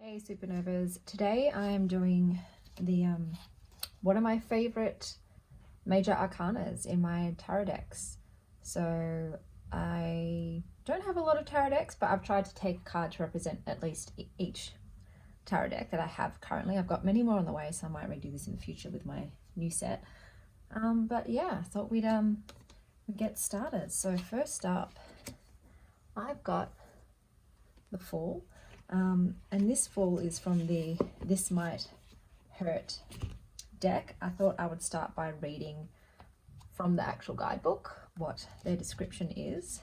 Hey Supernovas, today I am doing the one of my favorite major arcanas in my tarot decks. So I don't have a lot of tarot decks, but I've tried to take a card to represent at least each tarot deck that I have currently. I've got many more on the way, so I might redo this in the future with my new set. But yeah, I thought we'd get started. So first up, I've got the Fool. And this Fool is from the This Might Hurt deck. I thought I would start by reading from the actual guidebook what their description is.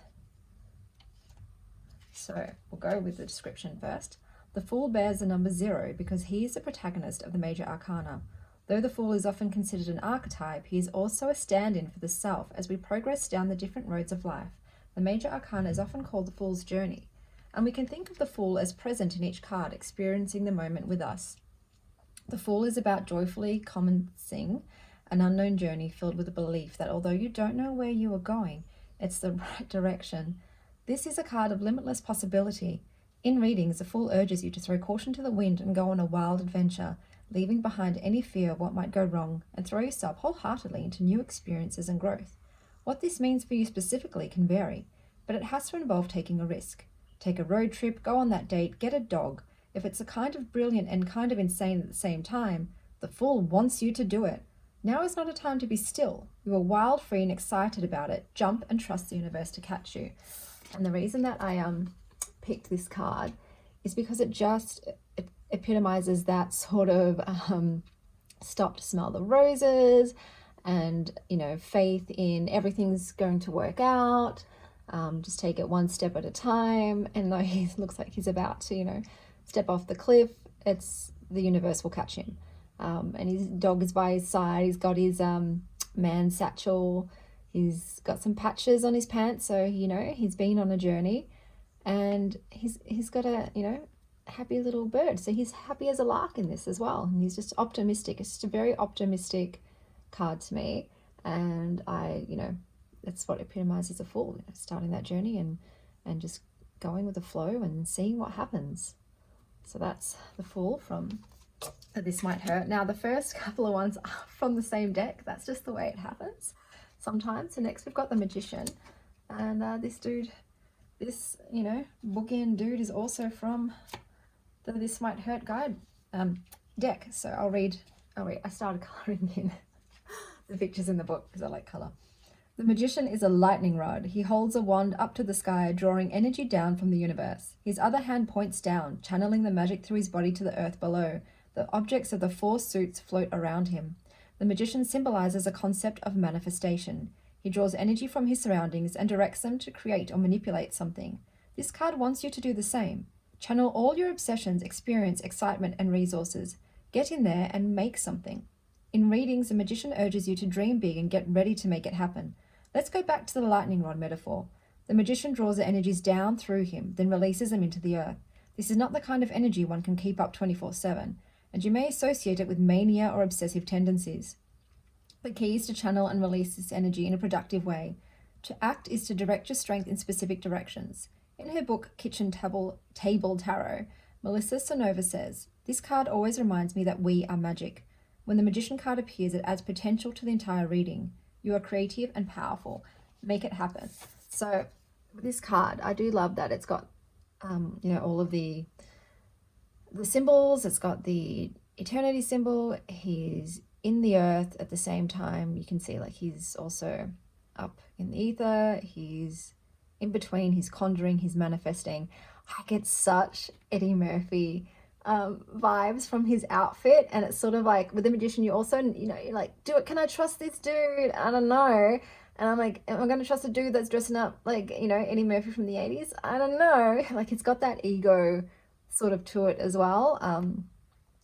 So we'll go with the description first. The Fool bears the number 0 because he is the protagonist of the major arcana. Though the Fool is often considered an archetype, he is also a stand-in for the self as we progress down the different roads of life. The major arcana is often called the Fool's journey. And we can think of the Fool as present in each card, experiencing the moment with us. The Fool is about joyfully commencing an unknown journey filled with a belief that although you don't know where you are going, it's the right direction. This is a card of limitless possibility. In readings, the Fool urges you to throw caution to the wind and go on a wild adventure, leaving behind any fear of what might go wrong, and throw yourself wholeheartedly into new experiences and growth. What this means for you specifically can vary, but it has to involve taking a risk. Take a road trip, go on that date, get a dog. If it's a kind of brilliant and kind of insane at the same time, the Fool wants you to do it. Now is not a time to be still. You are wild, free, and excited about it. Jump and trust the universe to catch you. And the reason that I picked this card is because it epitomizes that sort of stop to smell the roses and, you know, faith in everything's going to work out. Just take it one step at a time, and though he looks like he's about to, you know, step off the cliff, it's the universe will catch him. And his dog is by his side. He's got his man satchel. He's got some patches on his pants, so you know he's been on a journey, and he's got a, you know, happy little bird. So he's happy as a lark in this as well, and he's just optimistic. It's just a very optimistic card to me, and that's what epitomizes a Fool, you know, starting that journey and just going with the flow and seeing what happens. So that's the Fool from This Might Hurt. Now the first couple of ones are from the same deck. That's just the way it happens sometimes. So next we've got the Magician, and this you know, bookend dude is also from the This Might Hurt guide deck. So I'll read. I started coloring in the pictures in the book because I like color. The Magician is a lightning rod. He holds a wand up to the sky, drawing energy down from the universe. His other hand points down, channeling the magic through his body to the earth below. The objects of the 4 suits float around him. The Magician symbolizes a concept of manifestation. He draws energy from his surroundings and directs them to create or manipulate something. This card wants you to do the same. Channel all your obsessions, experience, excitement, and resources. Get in there and make something. In readings, the Magician urges you to dream big and get ready to make it happen. Let's go back to the lightning rod metaphor. The Magician draws the energies down through him, then releases them into the earth. This is not the kind of energy one can keep up 24/7, and you may associate it with mania or obsessive tendencies. The key is to channel and release this energy in a productive way. To act is to direct your strength in specific directions. In her book, Kitchen Table Tarot, Melissa Sonova says, "This card always reminds me that we are magic. When the Magician card appears, it adds potential to the entire reading. You are creative and powerful. Make it happen." So this card, I do love that it's got, you know, all of the symbols. It's got the eternity symbol. He's in the earth at the same time. You can see like he's also up in the ether. He's in between. He's conjuring. He's manifesting. I get such Eddie Murphy vibes from his outfit, and it's sort of like with the Magician you also, you know, you're like, can I trust this dude? I don't know. And I'm like, am I going to trust a dude that's dressing up like, you know, Eddie Murphy from the 80s? I don't know. Like, it's got that ego sort of to it as well.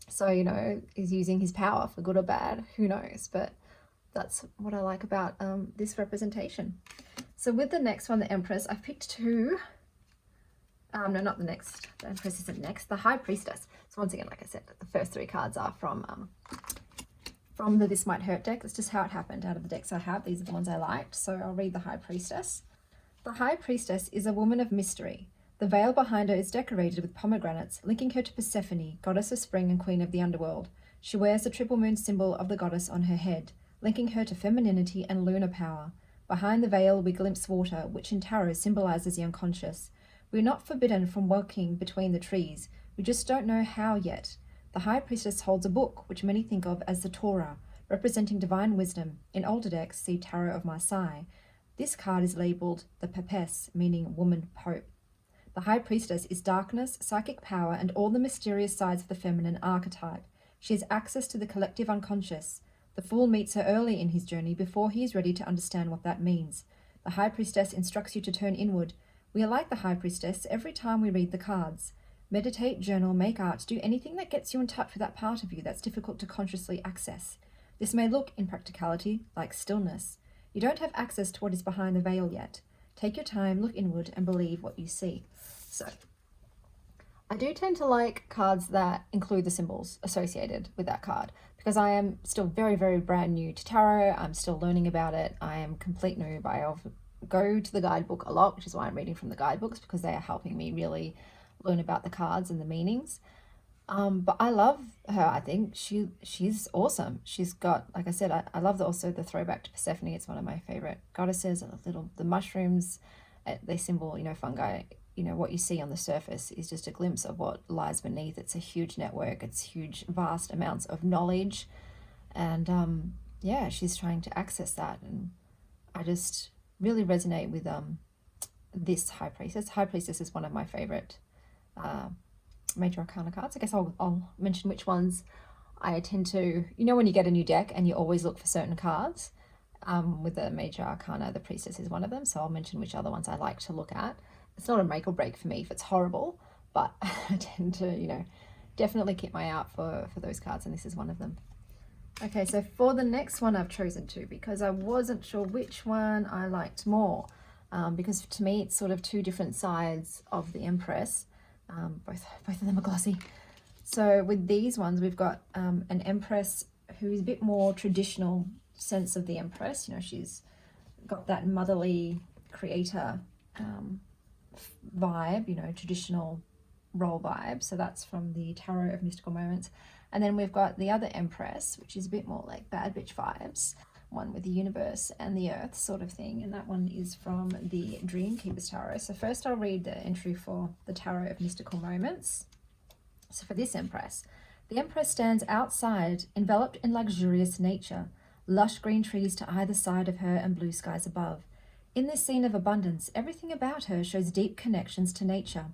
So, you know, he's using his power for good or bad, who knows, but that's what I like about this representation. So with the next one, the Empress, I've picked 2. No, not the next. The Empress isn't next. The High Priestess. So once again, like I said, the first 3 cards are from the This Might Hurt deck. That's just how it happened. Out of the decks I have, these are the ones I liked. So I'll read the High Priestess. The High Priestess is a woman of mystery. The veil behind her is decorated with pomegranates, linking her to Persephone, goddess of spring and queen of the underworld. She wears the triple moon symbol of the goddess on her head, linking her to femininity and lunar power. Behind the veil we glimpse water, which in tarot symbolizes the unconscious. We are not forbidden from walking between the trees, we just don't know how yet. The High Priestess holds a book, which many think of as the Torah, representing divine wisdom. In older decks, see Tarot of Marseille. This card is labelled the Pepesse, meaning woman pope. The High Priestess is darkness, psychic power, and all the mysterious sides of the feminine archetype. She has access to the collective unconscious. The Fool meets her early in his journey before he is ready to understand what that means. The High Priestess instructs you to turn inward. We are like the High Priestess every time we read the cards. Meditate, journal, make art, do anything that gets you in touch with that part of you that's difficult to consciously access. This may look, in practicality, like stillness. You don't have access to what is behind the veil yet. Take your time, look inward, and believe what you see. So, I do tend to like cards that include the symbols associated with that card, because I am still very, very brand new to tarot. I'm still learning about it. I am complete noob. I go to the guidebook a lot, which is why I'm reading from the guidebooks, because they are helping me really learn about the cards and the meanings. But I love her. I think she's awesome. She's got, like I said, I love also the throwback to Persephone. It's one of my favorite goddesses. And the mushrooms, they symbol, fungi. What you see on the surface is just a glimpse of what lies beneath. It's a huge network. It's huge, vast amounts of knowledge. And yeah, she's trying to access that. And I just really resonate with this High Priestess. High Priestess is one of my favorite major arcana cards. I guess I'll mention which ones I tend to, when you get a new deck and you always look for certain cards, with the major arcana, the priestess is one of them. So I'll mention which other ones I like to look at. It's not a make or break for me if it's horrible, but I tend to, definitely keep my eye out for those cards, and this is one of them. Okay, so for the next one I've chosen two because I wasn't sure which one I liked more, because to me it's sort of two different sides of the Empress. Both of them are glossy. So with these ones we've got an Empress who is a bit more traditional sense of the Empress. She's got that motherly creator vibe, traditional role vibe. So that's from the Tarot of Mystical Moments. And then we've got the other Empress, which is a bit more like bad bitch vibes, one with the universe and the earth sort of thing. And that one is from the Dream Keepers Tarot. So first I'll read the entry for the Tarot of Mystical Moments. So for this Empress, the Empress stands outside, enveloped in luxurious nature, lush green trees to either side of her and blue skies above. In this scene of abundance, everything about her shows deep connections to nature.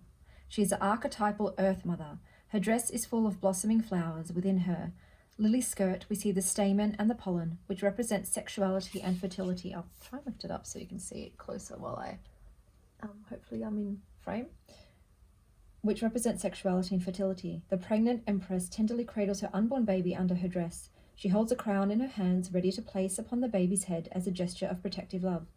She is an archetypal Earth Mother. Her dress is full of blossoming flowers. Within her lily skirt, we see the stamen and the pollen, which represent sexuality and fertility. I'll try and lift it up so you can see it closer while I, hopefully I'm in frame. Which represent sexuality and fertility. The pregnant Empress tenderly cradles her unborn baby under her dress. She holds a crown in her hands, ready to place upon the baby's head as a gesture of protective love.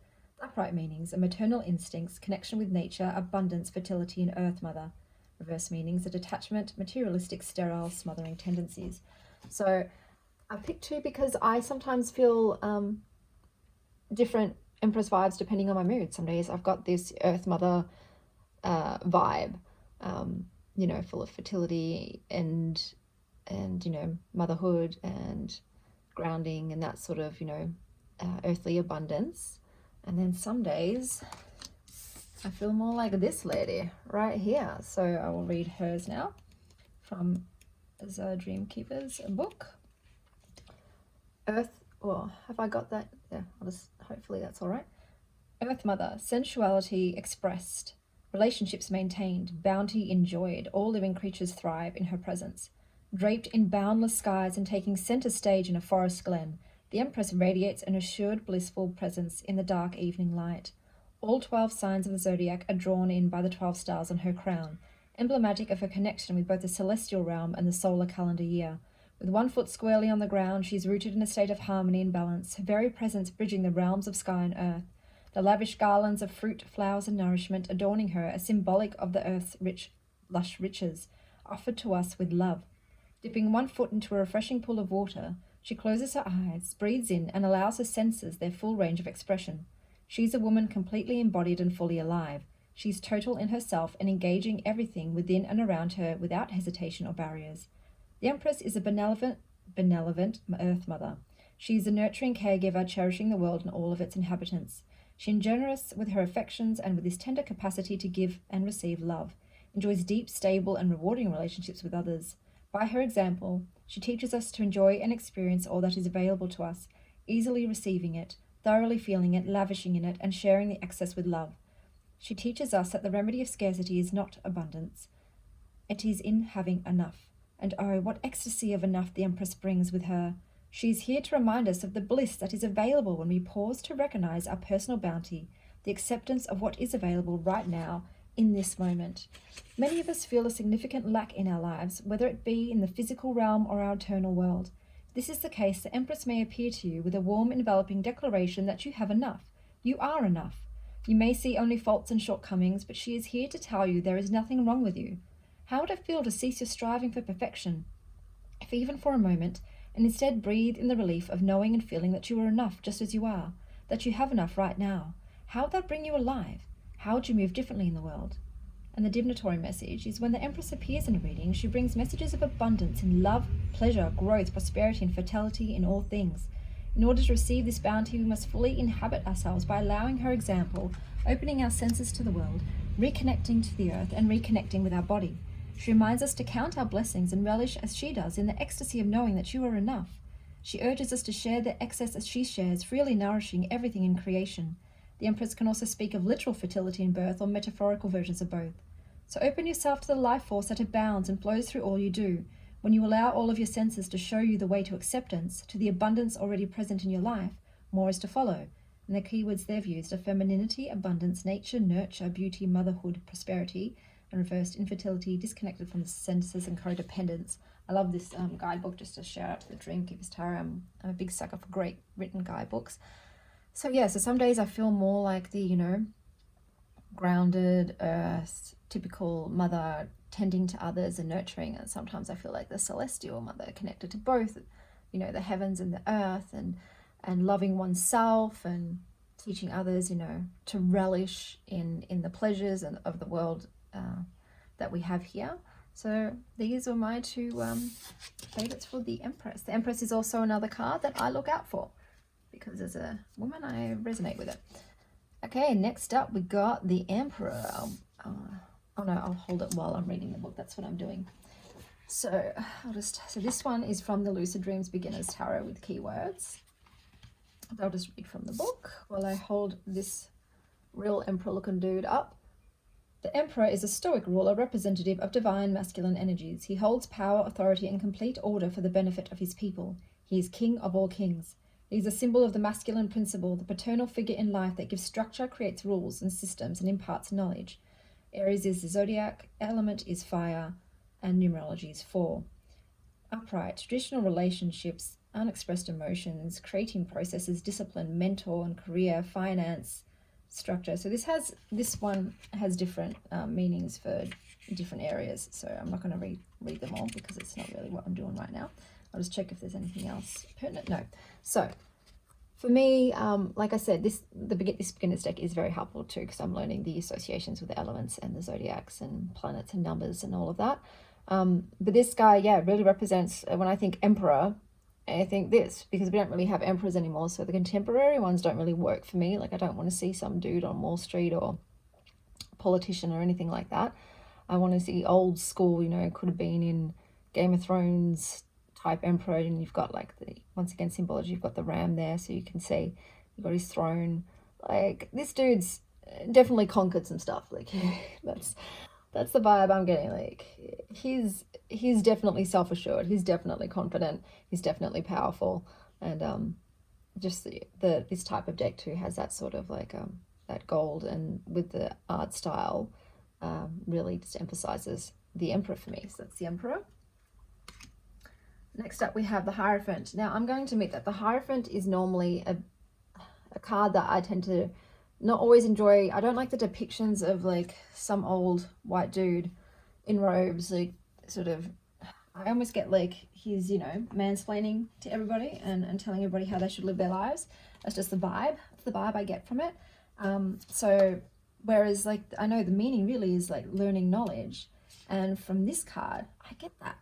Upright meanings are maternal instincts, connection with nature, abundance, fertility, and Earth Mother. Reverse meanings are detachment, materialistic, sterile, smothering tendencies. So I picked two because I sometimes feel different Empress vibes depending on my mood. Some days I've got this Earth Mother vibe, full of fertility and motherhood and grounding and that sort of, earthly abundance. And then some days I feel more like this lady right here. So I will read hers now from the Dream Keepers book. Have I got that? Yeah, hopefully that's all right. Earth Mother, sensuality expressed, relationships maintained, bounty enjoyed, all living creatures thrive in her presence. Draped in boundless skies and taking center stage in a forest glen, the Empress radiates an assured, blissful presence in the dark evening light. All 12 signs of the zodiac are drawn in by the 12 stars on her crown, emblematic of her connection with both the celestial realm and the solar calendar year. With one foot squarely on the ground, she is rooted in a state of harmony and balance, her very presence bridging the realms of sky and earth. The lavish garlands of fruit, flowers, and nourishment adorning her are symbolic of the earth's lush riches, offered to us with love. Dipping one foot into a refreshing pool of water, she closes her eyes, breathes in, and allows her senses their full range of expression. She's a woman completely embodied and fully alive. She's total in herself and engaging everything within and around her without hesitation or barriers. The Empress is a benevolent Earth Mother. She is a nurturing caregiver, cherishing the world and all of its inhabitants. She is generous with her affections and with this tender capacity to give and receive love, enjoys deep, stable, and rewarding relationships with others. By her example, she teaches us to enjoy and experience all that is available to us, easily receiving it, thoroughly feeling it, lavishing in it, and sharing the excess with love. She teaches us that the remedy of scarcity is not abundance. It is in having enough. And oh, what ecstasy of enough the Empress brings with her. She is here to remind us of the bliss that is available when we pause to recognize our personal bounty, the acceptance of what is available right now, in this moment. Many of us feel a significant lack in our lives, whether it be in the physical realm or our eternal world. If this is the case, the Empress may appear to you with a warm, enveloping declaration that you have enough. You are enough. You may see only faults and shortcomings, but she is here to tell you there is nothing wrong with you. How would it feel to cease your striving for perfection, if even for a moment, and instead breathe in the relief of knowing and feeling that you are enough just as you are, that you have enough right now? How would that bring you alive? How would you move differently in the world? And the divinatory message is when the Empress appears in a reading, she brings messages of abundance in love, pleasure, growth, prosperity, and fertility in all things. In order to receive this bounty, we must fully inhabit ourselves by allowing her example, opening our senses to the world, reconnecting to the earth, and reconnecting with our body. She reminds us to count our blessings and relish as she does in the ecstasy of knowing that you are enough. She urges us to share the excess as she shares, freely nourishing everything in creation. The Empress can also speak of literal fertility in birth or metaphorical versions of both. So open yourself to the life force that abounds and flows through all you do. When you allow all of your senses to show you the way to acceptance, to the abundance already present in your life, more is to follow. And the keywords they've used are femininity, abundance, nature, nurture, beauty, motherhood, prosperity, and reversed infertility, disconnected from the senses, and codependence. I love this guidebook, just a shout out to the Dream Keeper's Tarot. I'm a big sucker for great written guidebooks. So yeah, so some days I feel more like the, grounded earth, typical mother tending to others and nurturing, and sometimes I feel like the celestial mother connected to both, the heavens and the earth, and loving oneself and teaching others, to relish in the pleasures of the world that we have here. So these are my two favorites for the Empress. The Empress is also another card that I look out for because as a woman I resonate with it. Okay, next up we got the Emperor. Oh no, I'll hold it while I'm reading the book. That's what I'm doing. So so this one is from the Lucid Dreams Beginners Tarot with keywords. I'll just read from the book while I hold this real Emperor looking dude up. The Emperor is a stoic ruler representative of divine masculine energies. He holds power, authority, and complete order for the benefit of his people. He is king of all kings. He is a symbol of the masculine principle, the paternal figure in life that gives structure, creates rules and systems, and imparts knowledge. Aries is the zodiac, element is fire, and numerology is 4. Upright, traditional relationships, unexpressed emotions, creating processes, discipline, mentor and career, finance, structure. So this one has different meanings for different areas. So I'm not going to read them all because it's not really what I'm doing right now. I'll just check if there's anything else pertinent. No. So for me, like I said, this beginner's deck is very helpful too because I'm learning the associations with the elements and the zodiacs and planets and numbers and all of that. But this guy, really represents, when I think Emperor, I think this, because we don't really have emperors anymore, so the contemporary ones don't really work for me. Like, I don't want to see some dude on Wall Street or politician or anything like that. I want to see old school, could have been in Game of Thrones type emperor, and you've got like the, once again, symbology, you've got the ram there, so you can see you've got his throne. Like, this dude's definitely conquered some stuff. Like, that's the vibe I'm getting. Like, he's definitely self-assured, he's definitely confident, he's definitely powerful, and just this type of deck too has that sort of like that gold, and with the art style really just emphasizes the Emperor for me. So that's the Emperor. Next up we have the Hierophant. Now I'm going to admit that the Hierophant is normally a card that I tend to not always enjoy. I don't like the depictions of like some old white dude in robes, like sort of, I almost get like he's, mansplaining to everybody and telling everybody how they should live their lives. That's just the vibe. That's the vibe I get from it. So Whereas like I know the meaning really is like learning knowledge, and from this card I get that.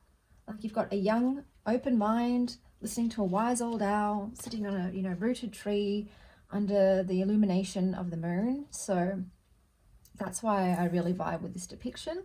Like you've got a young open mind listening to a wise old owl sitting on a, you know, rooted tree under the illumination of the moon. So that's why I really vibe with this depiction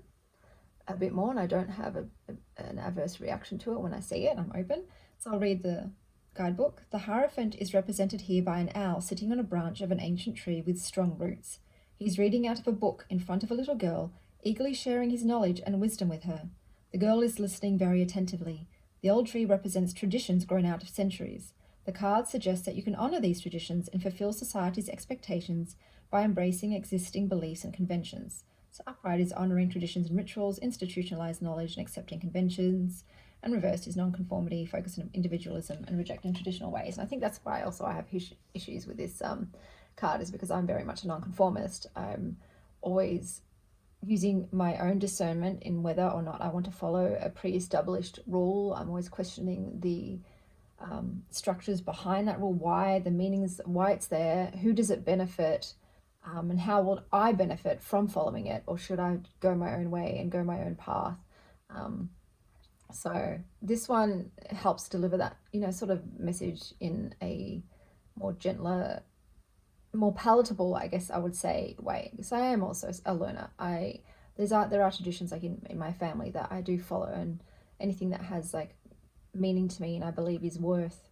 a bit more, and I don't have an adverse reaction to it when I see it. I'm open. So I'll read the guidebook. The Hierophant is represented here by an owl sitting on a branch of an ancient tree with strong roots. He's reading out of a book in front of a little girl, eagerly sharing his knowledge and wisdom with her. The girl is listening very attentively. The old tree represents traditions grown out of centuries. The card suggests that you can honor these traditions and fulfill society's expectations by embracing existing beliefs and conventions. So upright is honoring traditions and rituals, institutionalized knowledge and accepting conventions, and reversed is nonconformity, focus on individualism and rejecting traditional ways. And I think that's why also I have issues with this card, is because I'm very much a nonconformist. I'm always using my own discernment in whether or not I want to follow a pre-established rule. I'm always questioning the structures behind that rule, why the meanings, why it's there, who does it benefit, and how will I benefit from following it, or should I go my own way and go my own path? So this one helps deliver that, you know, sort of message in a more gentler, more palatable, I guess I would say, way. Because I am also a learner. There are traditions like in my family that I do follow, and anything that has like meaning to me and I believe is worth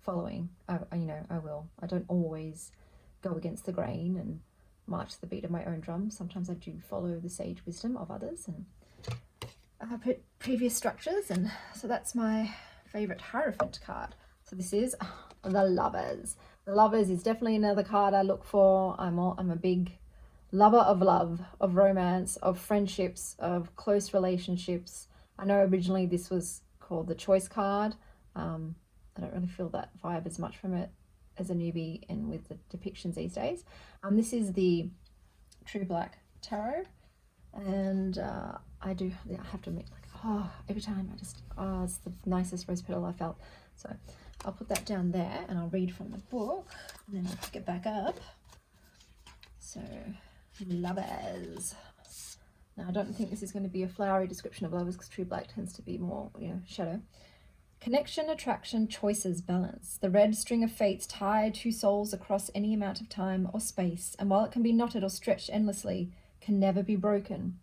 following, I will. I don't always go against the grain and march to the beat of my own drum. Sometimes I do follow the sage wisdom of others and previous structures, and so that's my favorite Hierophant card. So this is the Lovers. The Lovers is definitely another card I look for. I'm a big lover of love, of romance, of friendships, of close relationships. I know originally this was called the Choice card. I don't really feel that vibe as much from it as a newbie and with the depictions these days. This is the True Black Tarot, and I have to admit, like, every time it's the nicest rose petal I felt. So I'll put that down there and I'll read from the book and then I'll pick it back up. So, Lovers. Now I don't think this is going to be a flowery description of lovers, because True Black tends to be more, you know, shadow. Connection, attraction, choices, balance. The red string of fates tie two souls across any amount of time or space, and while it can be knotted or stretched endlessly, can never be broken.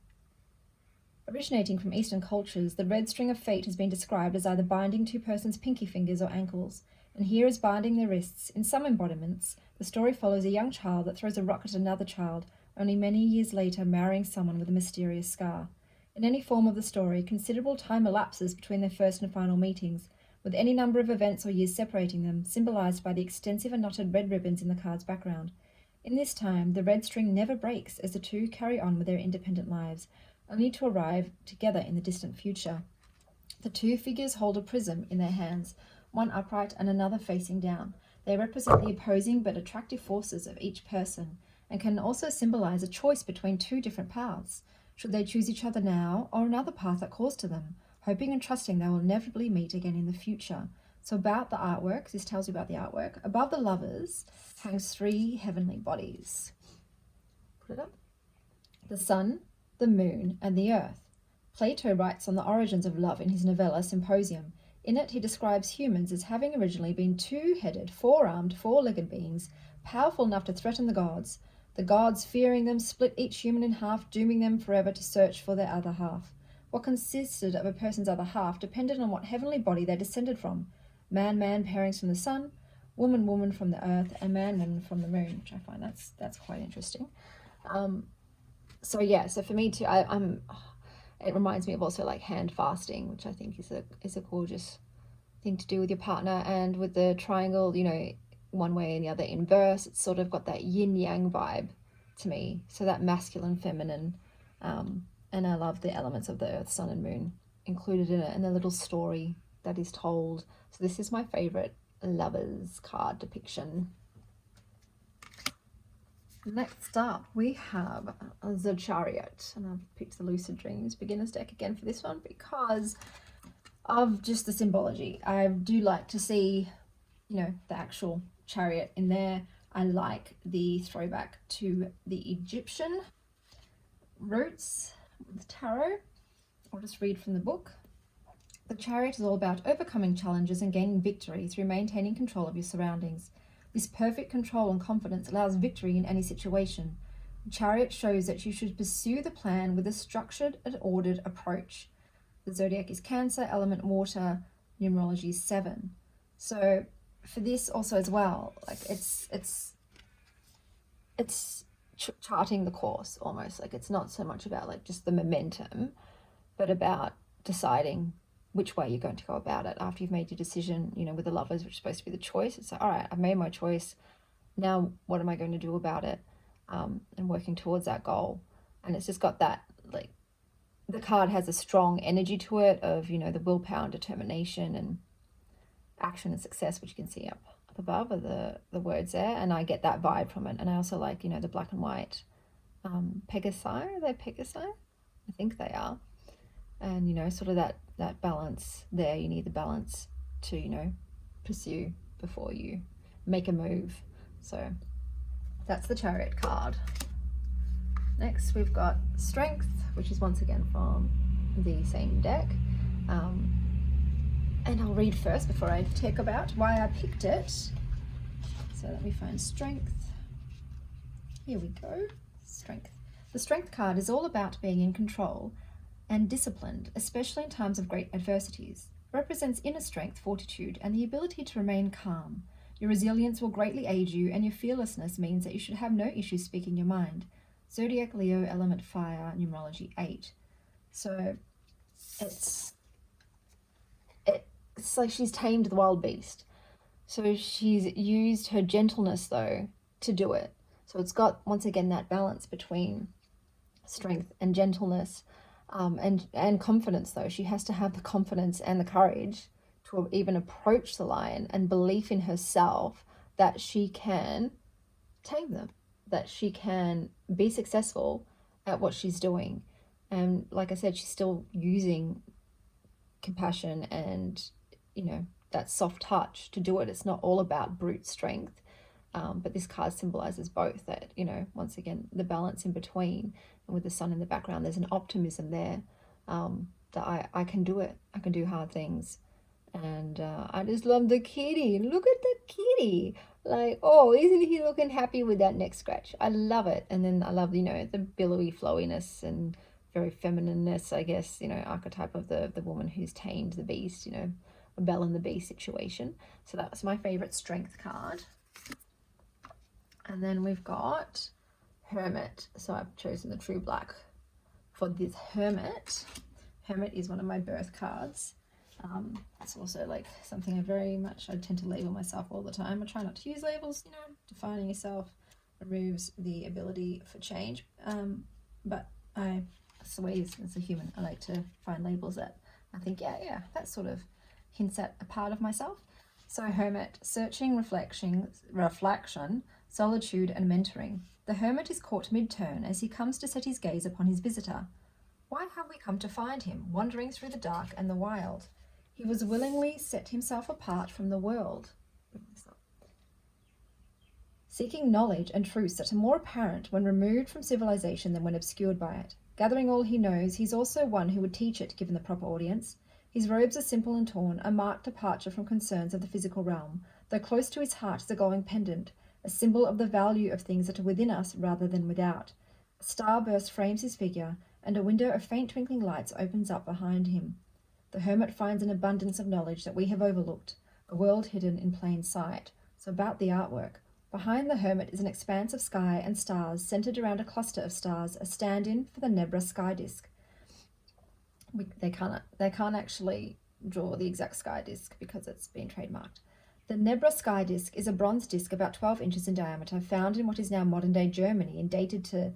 Originating from Eastern cultures, the red string of fate has been described as either binding two persons' pinky fingers or ankles, and here is binding their wrists. In some embodiments, the story follows a young child that throws a rock at another child, only many years later marrying someone with a mysterious scar. In any form of the story, considerable time elapses between their first and final meetings, with any number of events or years separating them, symbolized by the extensive and knotted red ribbons in the card's background. In this time, the red string never breaks as the two carry on with their independent lives, only to arrive together in the distant future. The two figures hold a prism in their hands, one upright and another facing down. They represent the opposing but attractive forces of each person, and can also symbolize a choice between two different paths. Should they choose each other now, or another path that calls to them, hoping and trusting they will inevitably meet again in the future? So about the artwork, this tells you about the artwork. Above the lovers hangs three heavenly bodies. Put it up. The sun, the moon, and the earth. Plato writes on the origins of love in his novella Symposium. In it, he describes humans as having originally been two-headed, four-armed, four-legged beings, powerful enough to threaten the gods. The gods, fearing them, split each human in half, dooming them forever to search for their other half. What consisted of a person's other half depended on what heavenly body they descended from. Man-man pairings from the sun, woman-woman from the earth, and man-woman from the moon, which I find that's quite interesting. So for me too, it reminds me of also like hand fasting, which I think is a gorgeous thing to do with your partner. And with the triangle, you know, one way and the other inverse, it's sort of got that yin yang vibe to me. So that masculine, feminine, and I love the elements of the earth, sun, and moon included in it, and the little story that is told. So this is my favorite lovers card depiction. Next up, we have the Chariot, and I've picked the Lucid Dreams beginner's deck again for this one because of just the symbology. I do like to see, you know, the actual chariot in there. I like the throwback to the Egyptian roots with tarot. I'll just read from the book. The Chariot is all about overcoming challenges and gaining victory through maintaining control of your surroundings. This perfect control and confidence allows victory in any situation. The Chariot shows that you should pursue the plan with a structured and ordered approach. The zodiac is Cancer, element water, numerology 7. So for this also as well, like it's charting the course almost. Like it's not so much about like just the momentum, but about deciding which way you're going to go about it after you've made your decision. You know, with the Lovers, which is supposed to be the choice, it's like, all right, I've made my choice, now what am I going to do about it? And working towards that goal. And it's just got that, like, the card has a strong energy to it of, you know, the willpower and determination and action and success, which you can see up above are the words there, and I get that vibe from it. And I also like, you know, the black and white Pegasi. Are they Pegasi? I think they are. And, you know, sort of that balance there. You need the balance to, you know, pursue before you make a move. So that's the Chariot card. Next we've got Strength, which is once again from the same deck. And I'll read first before I talk about why I picked it. So let me find Strength. Here we go. Strength. The Strength card is all about being in control and disciplined, especially in times of great adversities. It represents inner strength, fortitude, and the ability to remain calm. Your resilience will greatly aid you, and your fearlessness means that you should have no issue speaking your mind. Zodiac Leo, element fire, numerology 8. So it's like she's tamed the wild beast. So she's used her gentleness though to do it. So it's got once again that balance between strength and gentleness, and confidence though. She has to have the confidence and the courage to even approach the lion, and belief in herself that she can tame them, that she can be successful at what she's doing. And like I said, she's still using compassion and, you know, that soft touch to do it. It's not all about brute strength, but this card symbolizes both, that, you know, once again, the balance in between. And with the sun in the background, there's an optimism there, that I can do it. I can do hard things. And I just love the kitty. Look at the kitty. Like, oh, isn't he looking happy with that neck scratch? I love it. And then I love, you know, the billowy flowiness and very feminineness, I guess, you know, archetype of the woman who's tamed the beast, you know, a Belle and the Beast situation. So that was my favorite Strength card. And then we've got Hermit. So I've chosen the True Black for this Hermit. Hermit is one of my birth cards. It's also like something I tend to label myself all the time. I try not to use labels, you know. Defining yourself removes the ability for change. But that's the way as a human, I like to find labels that I think, yeah, that sort of hints at a part of myself. So Hermit, searching, reflection, solitude, and mentoring. The Hermit is caught mid-turn as he comes to set his gaze upon his visitor. Why have we come to find him, wandering through the dark and the wild? He was willingly set himself apart from the world, seeking knowledge and truths that are more apparent when removed from civilization than when obscured by it. Gathering all he knows, he's also one who would teach it given the proper audience. His robes are simple and torn, a marked departure from concerns of the physical realm, though close to his heart is a glowing pendant, a symbol of the value of things that are within us rather than without. A starburst frames his figure, and a window of faint twinkling lights opens up behind him. The Hermit finds an abundance of knowledge that we have overlooked, a world hidden in plain sight. So about the artwork. Behind the Hermit is an expanse of sky and stars centered around a cluster of stars, a stand-in for the Nebra sky disk. They can't actually draw the exact sky disk because it's been trademarked. The Nebra sky disk is a bronze disk about 12 inches in diameter, found in what is now modern-day Germany and dated to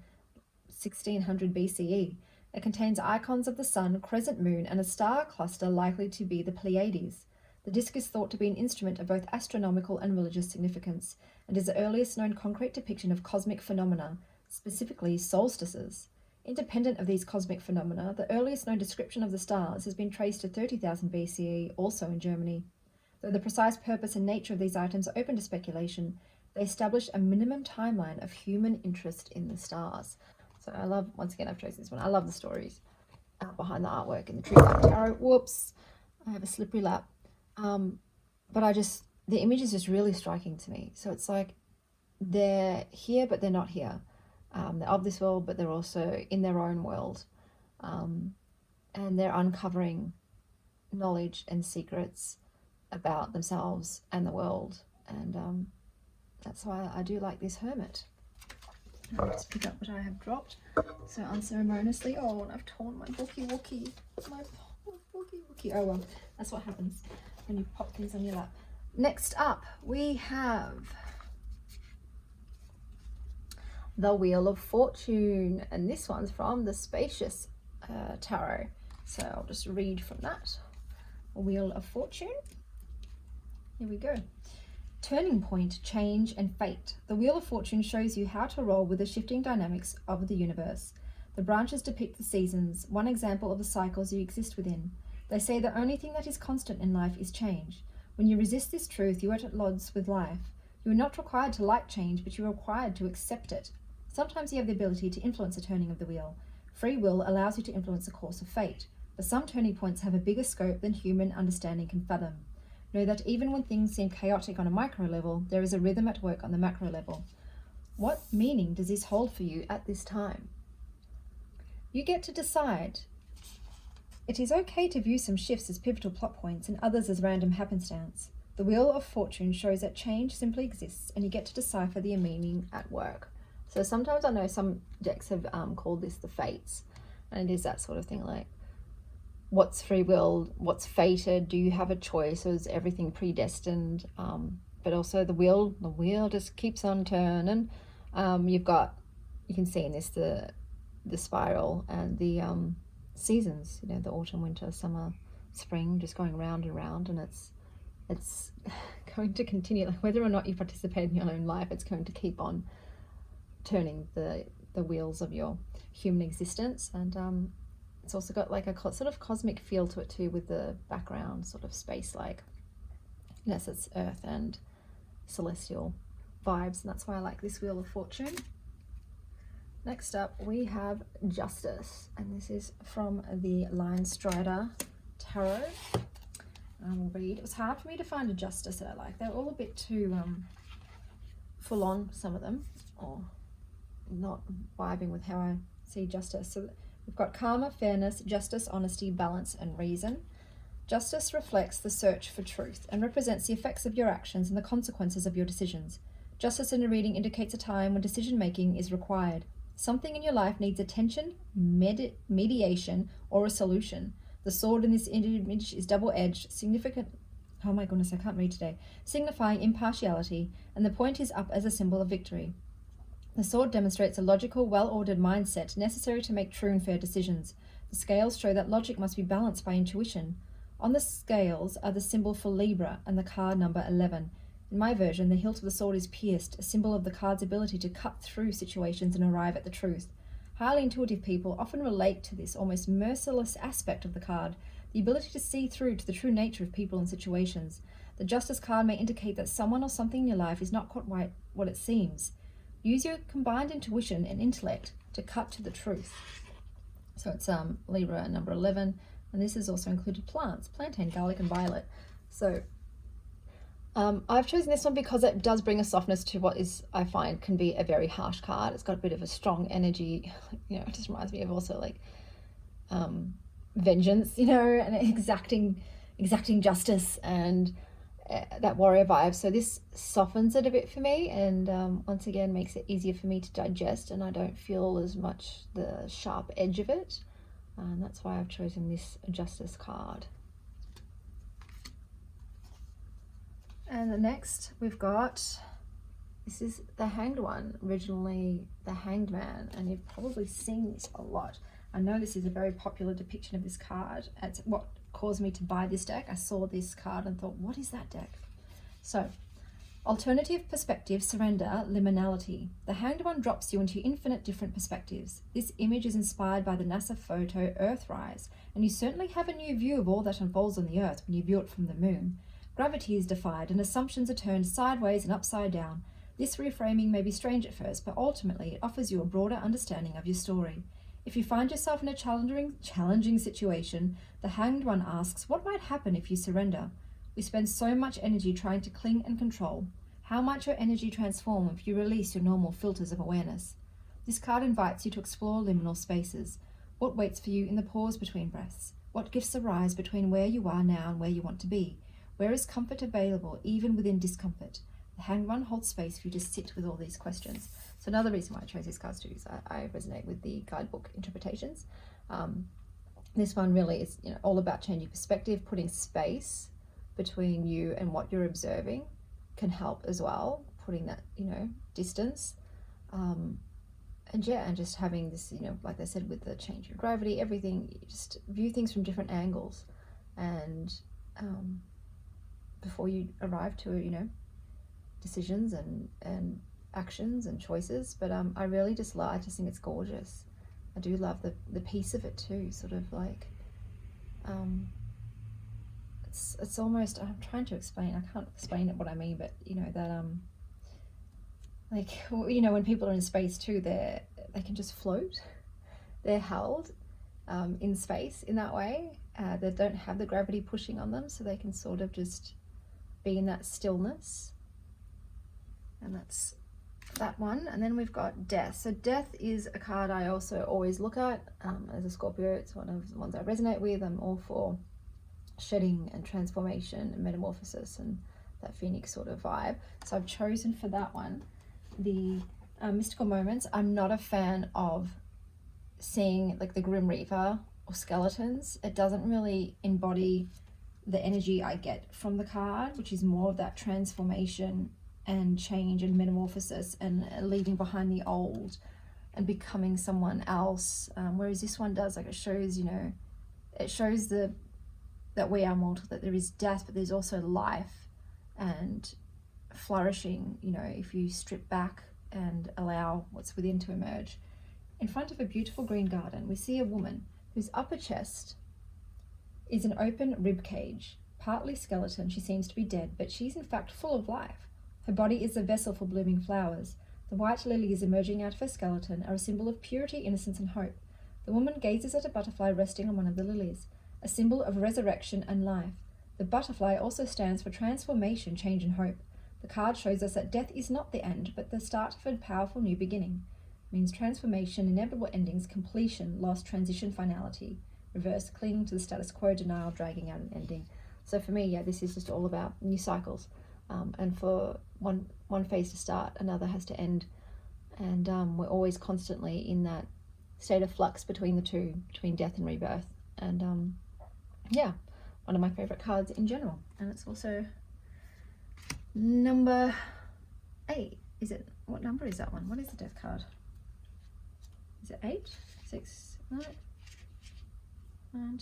1600 BCE. It contains icons of the sun, crescent moon, and a star cluster likely to be the Pleiades. The disk is thought to be an instrument of both astronomical and religious significance, and is the earliest known concrete depiction of cosmic phenomena, specifically solstices. Independent of these cosmic phenomena, the earliest known description of the stars has been traced to 30,000 BCE, also in Germany. Though the precise purpose and nature of these items are open to speculation, They establish a minimum timeline of human interest in the stars. So I love, once again, I've chosen this one. I love the stories behind the artwork in the True Love Tarot. Whoops, I have a slippery lap. But the image is just really striking to me. So it's like they're here, but they're not here. They're of this world, but they're also in their own world. And they're uncovering knowledge and secrets about themselves and the world. And that's why I do like this hermit. I'll just pick up what I have dropped. So unceremoniously, oh, and I've torn my bookie wookie. My bookie wookie. Oh well, that's what happens when you pop things on your lap. Next up, we have the Wheel of Fortune, and this one's from the Spacious Tarot. So I'll just read from that. Wheel of Fortune. Here we go. Turning point, change, and fate. The Wheel of Fortune shows you how to roll with the shifting dynamics of the universe. The branches depict the seasons, one example of the cycles you exist within. They say the only thing that is constant in life is change. When you resist this truth, you are at odds with life. You are not required to like change, but you are required to accept it. Sometimes you have the ability to influence the turning of the wheel. Free will allows you to influence the course of fate, but some turning points have a bigger scope than human understanding can fathom. Know that even when things seem chaotic on a micro level, there is a rhythm at work on the macro level. What meaning does this hold for you at this time? You get to decide. It is okay to view some shifts as pivotal plot points and others as random happenstance. The Wheel of Fortune shows that change simply exists, and you get to decipher the meaning at work. So sometimes I know some decks have called this the fates, and it is that sort of thing, like, what's free will, what's fated, do you have a choice, or is everything predestined? But also the wheel just keeps on turning. You can see in this the spiral and the seasons, the autumn, winter, summer, spring, just going round and round, and it's going to continue. Like, whether or not you participate in your own life, it's going to keep on turning the wheels of your human existence. And it's also got like a sort of cosmic feel to it too, with the background sort of space-like. Yes, it's earth and celestial vibes, and that's why I like this Wheel of Fortune. Next up, we have Justice, and this is from the Line Strider Tarot. I will read. It was hard for me to find a Justice that I like. They're all a bit too full on, some of them, or not vibing with how I see Justice. So we've got karma, fairness, justice, honesty, balance, and reason. Justice reflects the search for truth and represents the effects of your actions and the consequences of your decisions. Justice in a reading indicates a time when decision-making is required. Something in your life needs attention, mediation, or a solution. The sword in this image is double-edged, oh my goodness, I can't read today, signifying impartiality, and the point is up as a symbol of victory. The sword demonstrates a logical, well-ordered mindset necessary to make true and fair decisions. The scales show that logic must be balanced by intuition. On the scales are the symbol for Libra and the card number 11. In my version, the hilt of the sword is pierced, a symbol of the card's ability to cut through situations and arrive at the truth. Highly intuitive people often relate to this almost merciless aspect of the card, the ability to see through to the true nature of people and situations. The Justice card may indicate that someone or something in your life is not quite what it seems. Use your combined intuition and intellect to cut to the truth. So it's Libra number 11, and this has also included plants, plantain, garlic, and violet. So I've chosen this one because it does bring a softness to what is, I find, can be a very harsh card. It's got a bit of a strong energy, it just reminds me of also like vengeance, and exacting justice and that warrior vibe. So this softens it a bit for me, and once again makes it easier for me to digest, and I don't feel as much the sharp edge of it, and that's why I've chosen this Justice card. And the next we've got, this is the Hanged one, originally the Hanged Man, and you've probably seen this a lot. I know this is a very popular depiction of this card. It's what caused me to buy this deck. I saw this card and thought, what is that deck? So, alternative perspective, surrender, liminality. The Hanged One drops you into infinite different perspectives. This image is inspired by the NASA photo Earthrise, and you certainly have a new view of all that unfolds on the Earth when you view it from the moon. Gravity is defied and assumptions are turned sideways and upside down. This reframing may be strange at first, but ultimately it offers you a broader understanding of your story. If you find yourself in a challenging situation, the Hanged One asks, what might happen if you surrender? We spend so much energy trying to cling and control. How might your energy transform if you release your normal filters of awareness? This card invites you to explore liminal spaces. What waits for you in the pause between breaths? What gifts arise between where you are now and where you want to be? Where is comfort available even within discomfort? The Hanged One holds space for you to sit with all these questions. So another reason why I chose these cards too is I resonate with the guidebook interpretations. This one really is, all about changing perspective, putting space between you and what you're observing can help as well, putting that, distance. And just having this, like I said, with the change of gravity, everything, you just view things from different angles. And before you arrive to, decisions and actions and choices. But I really I just think it's gorgeous. I do love the piece of it too, sort of like, it's almost, I'm trying to explain, I can't explain it what I mean, but that like, when people are in space too, they can just float. They're held in space in that way. They don't have the gravity pushing on them, so they can sort of just be in that stillness. And that's that one. And then we've got Death. So Death is a card I also always look at as a Scorpio. It's one of the ones I resonate with. I'm all for shedding and transformation and metamorphosis and that phoenix sort of vibe. So I've chosen for that one the mystical moments. I'm not a fan of seeing like the Grim Reaper or skeletons. It doesn't really embody the energy I get from the card, which is more of that transformation and change and metamorphosis and leaving behind the old and becoming someone else. Whereas this one does, like, it shows, it shows that we are mortal, that there is death, but there's also life and flourishing, if you strip back and allow what's within to emerge. In front of a beautiful green garden, we see a woman whose upper chest is an open rib cage. Partly skeleton, she seems to be dead, but she's in fact full of life. Her body is a vessel for blooming flowers. The white lilies emerging out of her skeleton are a symbol of purity, innocence, and hope. The woman gazes at a butterfly resting on one of the lilies, a symbol of resurrection and life. The butterfly also stands for transformation, change, and hope. The card shows us that death is not the end, but the start of a powerful new beginning. It means transformation, inevitable endings, completion, loss, transition, finality. Reverse, clinging to the status quo, denial, dragging out an ending. So for me, this is just all about new cycles. And for one phase to start, another has to end. And we're always constantly in that state of flux between the two, between death and rebirth. And one of my favorite cards in general. And it's also number 8. Is it? What number is that one? What is the death card? Is it 8, 6, 9,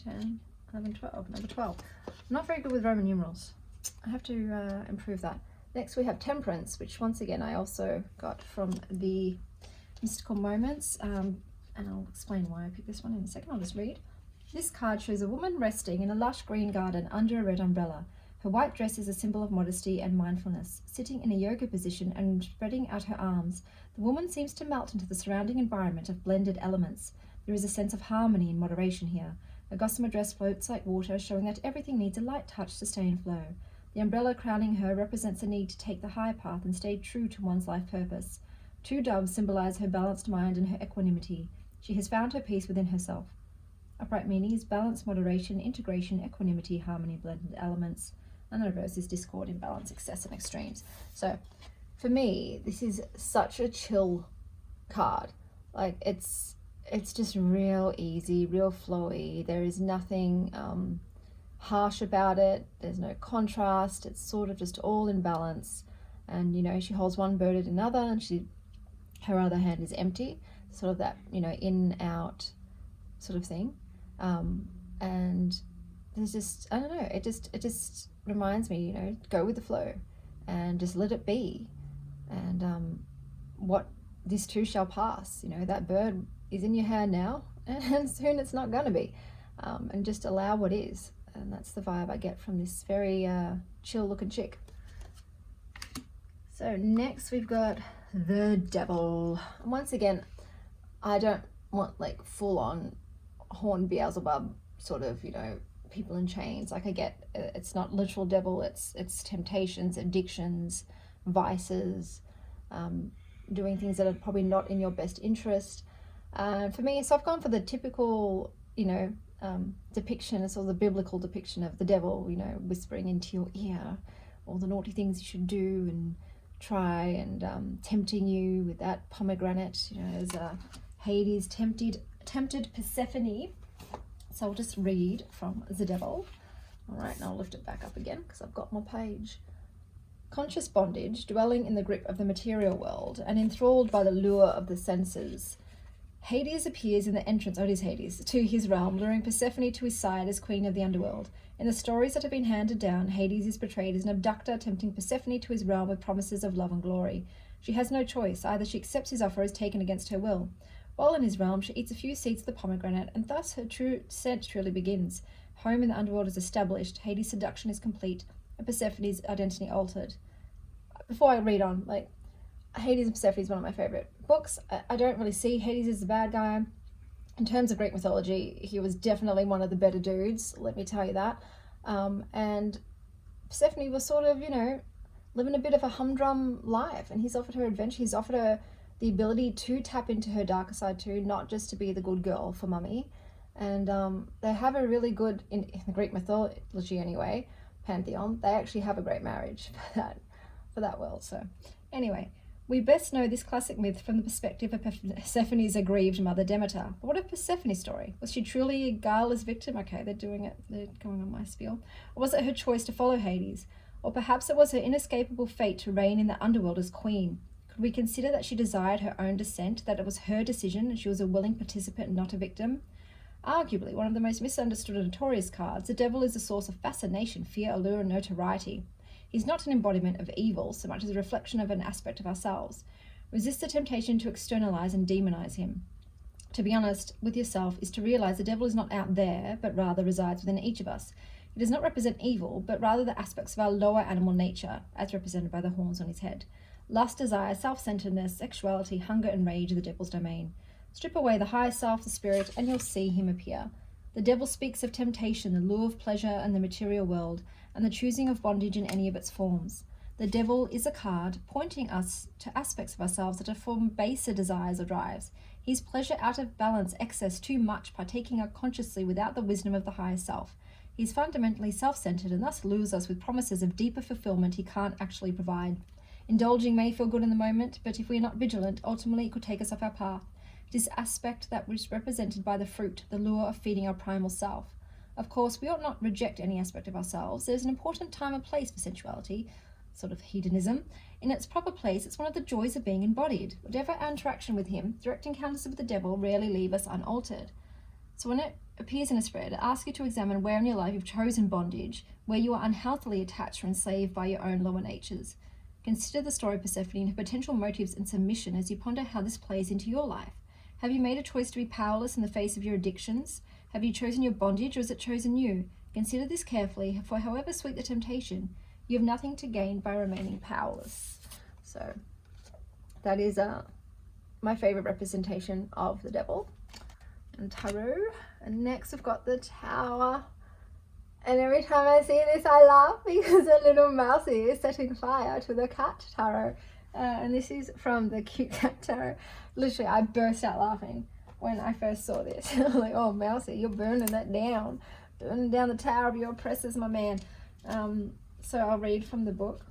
10, 11, 12? Number 12. I'm not very good with Roman numerals. I have to improve that. Next we have Temperance, which once again I also got from the mystical moments, and I'll explain why I picked this one in a second. I'll just read. This card shows a woman resting in a lush green garden under a red umbrella. Her white dress is a symbol of modesty and mindfulness. Sitting in a yoga position and spreading out her arms, the woman seems to melt into the surrounding environment of blended elements. There is a sense of harmony and moderation here. Her gossamer dress floats like water, showing that everything needs a light touch to stay in flow. The umbrella crowning her represents a need to take the high path and stay true to one's life purpose. 2 doves symbolize her balanced mind and her equanimity. She has found her peace within herself. Upright meaning is balance, moderation, integration, equanimity, harmony, blended elements. And the reverse is discord, imbalance, excess, and extremes. So for me, this is such a chill card. Like, it's just real easy, real flowy. There is nothing harsh about it. There's no contrast. It's sort of just all in balance. And she holds one bird at another, and her other hand is empty. Sort of that in out sort of thing. And there's just, I don't know. It just reminds me, go with the flow, and just let it be. And what this too shall pass. That bird is in your hand now, and soon it's not going to be. And just allow what is. And that's the vibe I get from this very chill looking chick. So next we've got the Devil. And once again, I don't want like full-on horn Beelzebub sort of, you know, people in chains. Like I get it's not literal devil, it's temptations, addictions, vices, doing things that are probably not in your best interest. For me, so I've gone for the typical, you know, depiction, it's all the biblical depiction of the devil, you know, whispering into your ear all the naughty things you should do and try, and tempting you with that pomegranate, you know, as Hades tempted Persephone. So I'll just read from the Devil. All right, and I'll lift it back up again because I've got my page. Conscious bondage, dwelling in the grip of the material world and enthralled by the lure of the senses, Hades appears in the entrance, oh it is Hades, to his realm, luring Persephone to his side as queen of the underworld. In the stories that have been handed down, Hades is portrayed as an abductor tempting Persephone to his realm with promises of love and glory. She has no choice, either she accepts his offer as taken against her will. While in his realm, she eats a few seeds of the pomegranate, and thus her true descent truly begins. Home in the underworld is established, Hades' seduction is complete, and Persephone's identity altered. Before I read on, like, Hades and Persephone is one of my favourite books. I don't really see Hades as the bad guy. In terms of Greek mythology, he was definitely one of the better dudes, let me tell you that. And Persephone was sort of, you know, living a bit of a humdrum life, and he's offered her adventure. He's offered her the ability to tap into her darker side too, not just to be the good girl for mummy. And they have a really good, in the Greek mythology anyway, pantheon, they actually have a great marriage for that world. So anyway, we best know this classic myth from the perspective of Persephone's aggrieved mother Demeter. But what of Persephone's story? Was she truly a guileless victim? Okay, they're doing it. They're going on my spiel. Or was it her choice to follow Hades? Or perhaps it was her inescapable fate to reign in the underworld as queen. Could we consider that she desired her own descent, that it was her decision and she was a willing participant, not a victim? Arguably, one of the most misunderstood and notorious cards, the devil is a source of fascination, fear, allure, and notoriety. He's not an embodiment of evil so much as a reflection of an aspect of ourselves. Resist the temptation to externalize and demonize him. To be honest with yourself is to realize the devil is not out there, but rather resides within each of us. He does not represent evil, but rather the aspects of our lower animal nature, as represented by the horns on his head. Lust, desire, self-centeredness, sexuality, hunger, and rage are the devil's domain. Strip away the higher self, the spirit, and you'll see him appear. The devil speaks of temptation, the lure of pleasure and the material world, and the choosing of bondage in any of its forms. The devil is a card pointing us to aspects of ourselves that are from baser desires or drives. He's pleasure out of balance, excess, too much, partaking unconsciously without the wisdom of the higher self. He's fundamentally self-centered and thus lures us with promises of deeper fulfillment he can't actually provide. Indulging may feel good in the moment, but if we are not vigilant, ultimately it could take us off our path. This aspect that was represented by the fruit, the lure of feeding our primal self. Of course, we ought not reject any aspect of ourselves. There's an important time and place for sensuality, sort of hedonism. In its proper place, it's one of the joys of being embodied. Whatever our interaction with him, direct encounters with the devil rarely leave us unaltered. So when it appears in a spread, I ask you to examine where in your life you've chosen bondage, where you are unhealthily attached or enslaved by your own lower natures. Consider the story of Persephone and her potential motives and submission as you ponder how this plays into your life. Have you made a choice to be powerless in the face of your addictions? Have you chosen your bondage, or has it chosen you? Consider this carefully, for however sweet the temptation, you have nothing to gain by remaining powerless. So that is my favorite representation of the devil and tarot. And next we've got the Tower. And every time I see this, I laugh because a little mousey is setting fire to the cat tarot. And this is from the Cute Cat Tarot. Literally, I burst out laughing when I first saw this. I'm like, oh, mousey, you're burning that down. Burning down the tower of your oppressors, my man. So I'll read from the book.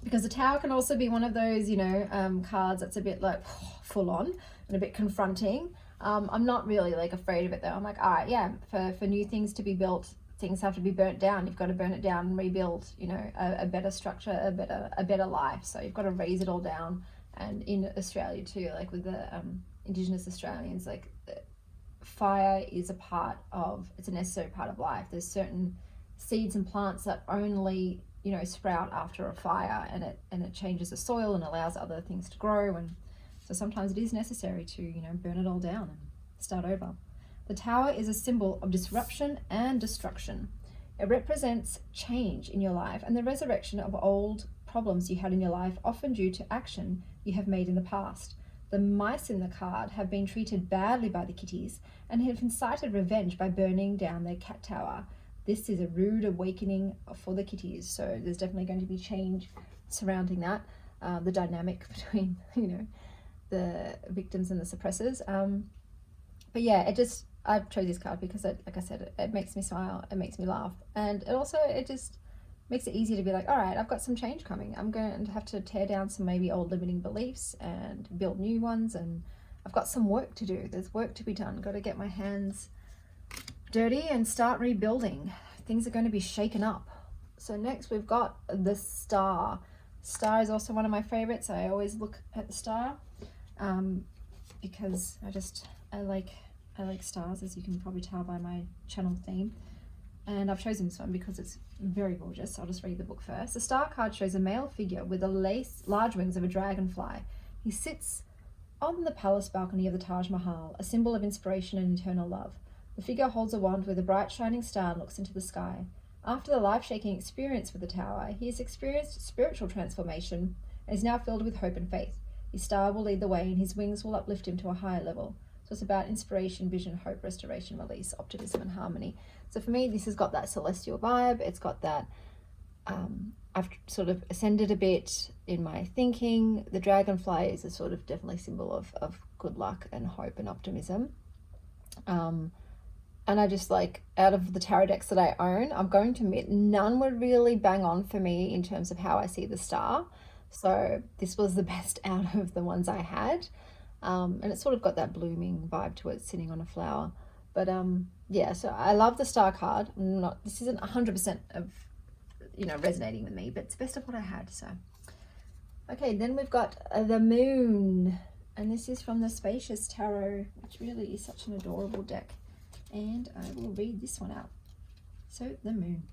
Because the Tower can also be one of those, you know, cards that's a bit like full on and a bit confronting. I'm not really like afraid of it though. I'm like, all right, yeah, for new things to be built, things have to be burnt down. You've got to burn it down and rebuild, you know, a better structure, a better life. So you've got to raise it all down. And in Australia too, like with the Indigenous Australians, like fire is it's a necessary part of life. There's certain seeds and plants that only, you know, sprout after a fire, and it changes the soil and allows other things to grow. And so sometimes it is necessary to, you know, burn it all down and start over. The Tower is a symbol of disruption and destruction. It represents change in your life and the resurrection of old problems you had in your life, often due to action you have made in the past. The mice in the card have been treated badly by the kitties and have incited revenge by burning down their cat tower. This is a rude awakening for the kitties, so there's definitely going to be change surrounding that, the dynamic between, you know, the victims and the suppressors. But yeah, I chose this card because, like I said, it makes me smile, it makes me laugh, and it just makes it easier to be like, all right, I've got some change coming. I'm going to have to tear down some maybe old limiting beliefs and build new ones, and I've got some work to do. There's work to be done. Got to get my hands dirty and start rebuilding. Things are going to be shaken up. So next we've got the Star. Star is also one of my favorites. I always look at the Star because I like stars, as you can probably tell by my channel theme. And I've chosen this one because it's very gorgeous. I'll just read the book first. The Star card shows a male figure with the large wings of a dragonfly. He sits on the palace balcony of the Taj Mahal, a symbol of inspiration and eternal love. The figure holds a wand with a bright shining star and looks into the sky. After the life-shaking experience with the tower, he has experienced spiritual transformation and is now filled with hope and faith. His star will lead the way and his wings will uplift him to a higher level. So it's about inspiration, vision, hope, restoration, release, optimism, and harmony. So for me, this has got that celestial vibe. It's got that, I've sort of ascended a bit in my thinking. The dragonfly is a sort of definitely symbol of good luck and hope and optimism. And I just like, out of the tarot decks that I own, I'm going to admit none would really bang on for me in terms of how I see the star. So this was the best out of the ones I had. And it's sort of got that blooming vibe to it, sitting on a flower. But yeah, so I love the Star card. This isn't 100% of, you know, resonating with me, but it's the best of what I had. So okay, then we've got the Moon, and this is from the Spacious Tarot, which really is such an adorable deck. And I will read this one out. So the Moon.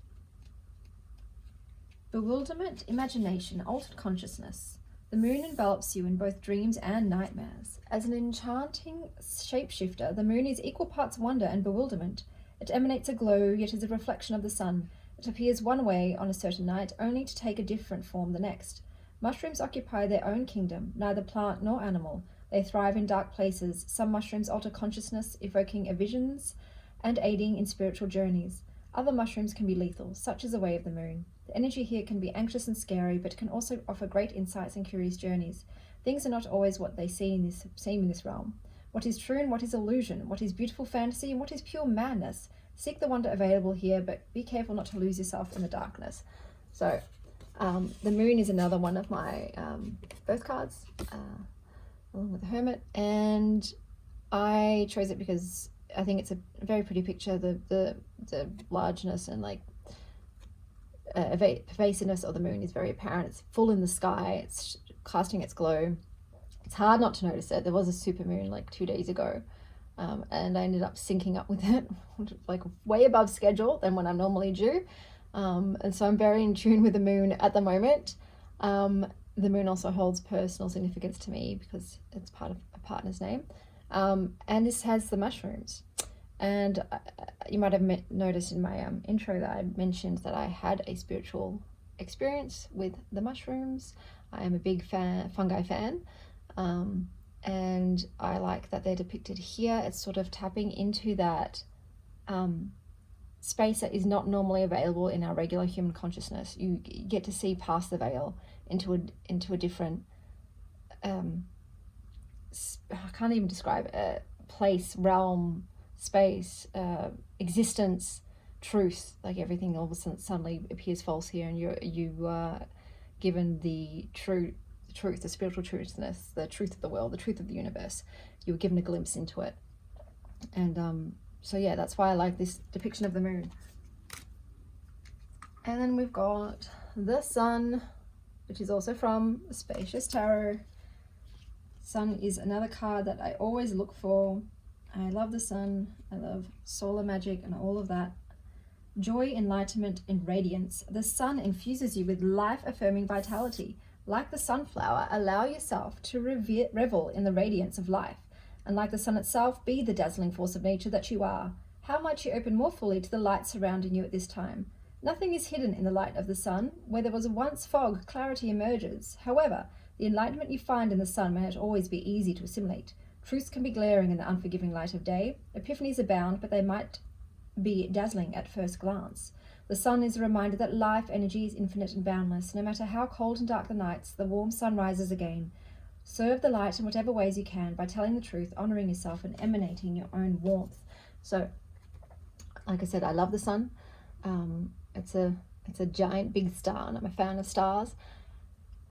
Bewilderment, imagination, altered consciousness. The moon envelops you in both dreams and nightmares. As an enchanting shapeshifter, the moon is equal parts wonder and bewilderment. It emanates a glow, yet is a reflection of the sun. It appears one way on a certain night, only to take a different form the next. Mushrooms occupy their own kingdom, neither plant nor animal. They thrive in dark places. Some mushrooms alter consciousness, evoking visions and aiding in spiritual journeys. Other mushrooms can be lethal, such as the way of the moon. The energy here can be anxious and scary, but can also offer great insights and curious journeys. Things are not always what they seem in this realm. What is true and what is illusion? What is beautiful fantasy and what is pure madness? Seek the wonder available here, but be careful not to lose yourself in the darkness. So, the Moon is another one of my birth cards, along with the Hermit, and I chose it because I think it's a very pretty picture. The largeness and like pervasiveness of the moon is very apparent. It's full in the sky. It's casting its glow. It's hard not to notice it. There was a super moon like 2 days ago, and I ended up syncing up with it, like way above schedule than when I'm normally due. And so I'm very in tune with the moon at the moment. The moon also holds personal significance to me because it's part of a partner's name. And this has the mushrooms. And you might have noticed in my intro that I mentioned that I had a spiritual experience with the mushrooms. I am a big fungi fan. And I like that they're depicted here. It's sort of tapping into that space that is not normally available in our regular human consciousness. You get to see past the veil into a different, I can't even describe it, place, realm, space, existence, truth. Like everything all of a sudden suddenly appears false here, and you are given the truth, the spiritual truthness, the truth of the world, the truth of the universe. You were given a glimpse into it. And so yeah, that's why I like this depiction of the moon. And then we've got the Sun, which is also from the Spacious Tarot. Sun is another card that I always look for. I love the sun. I love solar magic and all of that. Joy, enlightenment, and radiance. The sun infuses you with life-affirming vitality. Like the sunflower, allow yourself to revel in the radiance of life. And like the sun itself, be the dazzling force of nature that you are. How might you open more fully to the light surrounding you at this time? Nothing is hidden in the light of the sun. Where there was once fog, clarity emerges. However, the enlightenment you find in the sun may not always be easy to assimilate. Truths can be glaring in the unforgiving light of day. Epiphanies abound, but they might be dazzling at first glance. The sun is a reminder that life energy is infinite and boundless. No matter how cold and dark the nights, the warm sun rises again. Serve the light in whatever ways you can by telling the truth, honoring yourself, and emanating your own warmth. So, like I said, I love the sun. It's a giant big star, and I'm a fan of stars.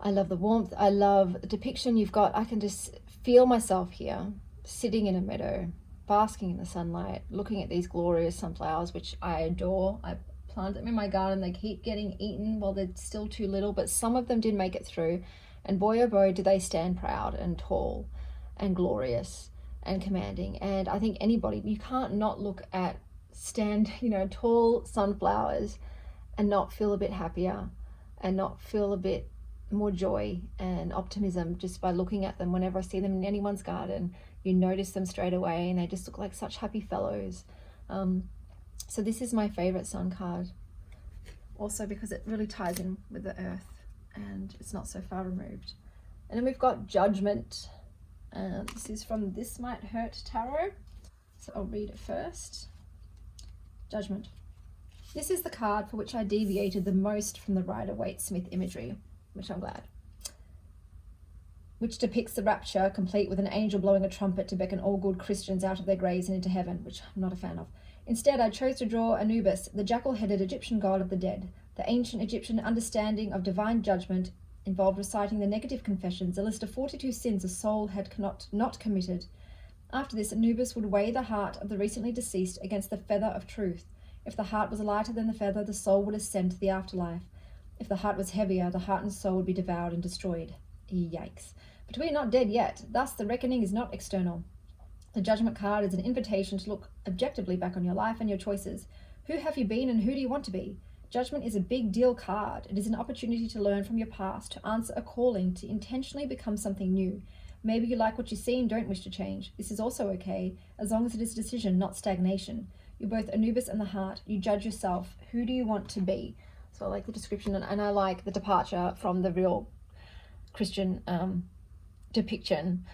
I love the warmth. I love the depiction you've got. I can just feel myself here, sitting in a meadow, basking in the sunlight, looking at these glorious sunflowers, which I adore. I plant them in my garden. They keep getting eaten while they're still too little, but some of them did make it through. And boy, oh boy, do they stand proud and tall and glorious and commanding. And I think anybody, you can't not look at tall sunflowers and not feel a bit happier and not feel a bit more joy and optimism just by looking at them. Whenever I see them in anyone's garden, you notice them straight away, and they just look like such happy fellows. So this is my favorite sun card, also because it really ties in with the earth and it's not so far removed. And then we've got Judgment. This is from This Might Hurt Tarot, so I'll read it first. Judgment. This is the card for which I deviated the most from the Rider-Waite-Smith imagery, which I'm glad, which depicts the rapture complete with an angel blowing a trumpet to beckon all good Christians out of their graves and into heaven, which I'm not a fan of. Instead, I chose to draw Anubis, the jackal-headed Egyptian god of the dead. The ancient Egyptian understanding of divine judgment involved reciting the negative confessions, a list of 42 sins a soul had not committed. After this, Anubis would weigh the heart of the recently deceased against the feather of truth. If the heart was lighter than the feather, the soul would ascend to the afterlife. If the heart was heavier, the heart and soul would be devoured and destroyed. Yikes. But we are not dead yet. Thus, the reckoning is not external. The Judgment card is an invitation to look objectively back on your life and your choices. Who have you been and who do you want to be? Judgment is a big deal card. It is an opportunity to learn from your past, to answer a calling, to intentionally become something new. Maybe you like what you see and don't wish to change. This is also okay, as long as it is a decision, not stagnation. You're both Anubis and the heart. You judge yourself. Who do you want to be? So I like the description, and I like the departure from the real Christian depiction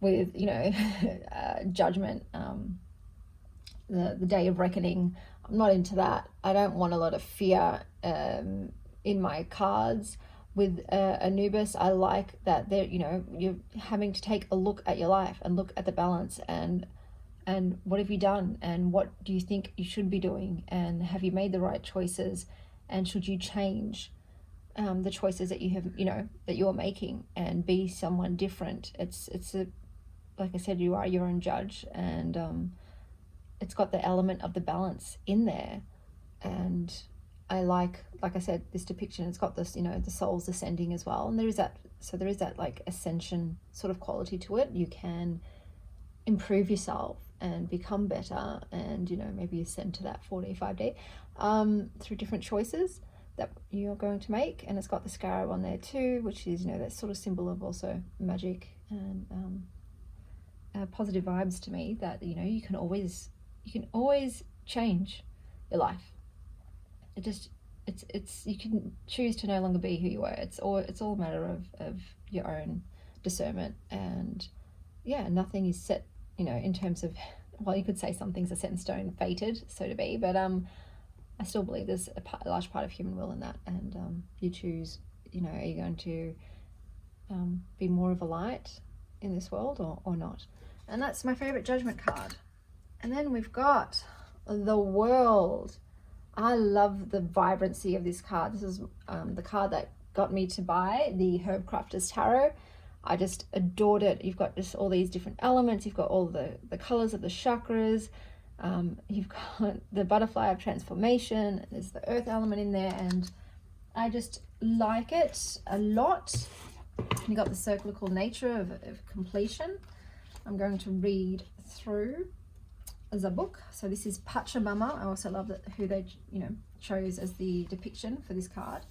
with, judgment, the day of reckoning. I'm not into that. I don't want a lot of fear in my cards. With Anubis, I like that you're having to take a look at your life and look at the balance and what have you done and what do you think you should be doing, and have you made the right choices, and should you change the choices that you have, that you're making, and be someone different. It's like I said, you are your own judge, and it's got the element of the balance in there. And I like I said, this depiction, it's got this, the soul's ascending as well. And there is that like ascension sort of quality to it. You can improve yourself and become better and, maybe ascend to that 45 day through different choices that you're going to make. And it's got the scarab on there too, which is, that sort of symbol of also magic and positive vibes to me, that, you can always change your life. It's you can choose to no longer be who you were. It's all a matter of your own discernment. And yeah, nothing is set, in terms of, well, you could say some things are set in stone, fated, so to be, but I still believe there's a large part of human will in that. And you choose, are you going to be more of a light in this world or not? And that's my favorite Judgment card. And then we've got the World. I love the vibrancy of this card. This is the card that got me to buy the Herb Crafter's Tarot. I just adored it. You've got just all these different elements. You've got all the colors of the chakras. You've got the butterfly of transformation. There's the earth element in there, and I just like it a lot. You've got the cyclical nature of completion. I'm going to read through as a book. So this is Pachamama. I also love who they chose as the depiction for this card.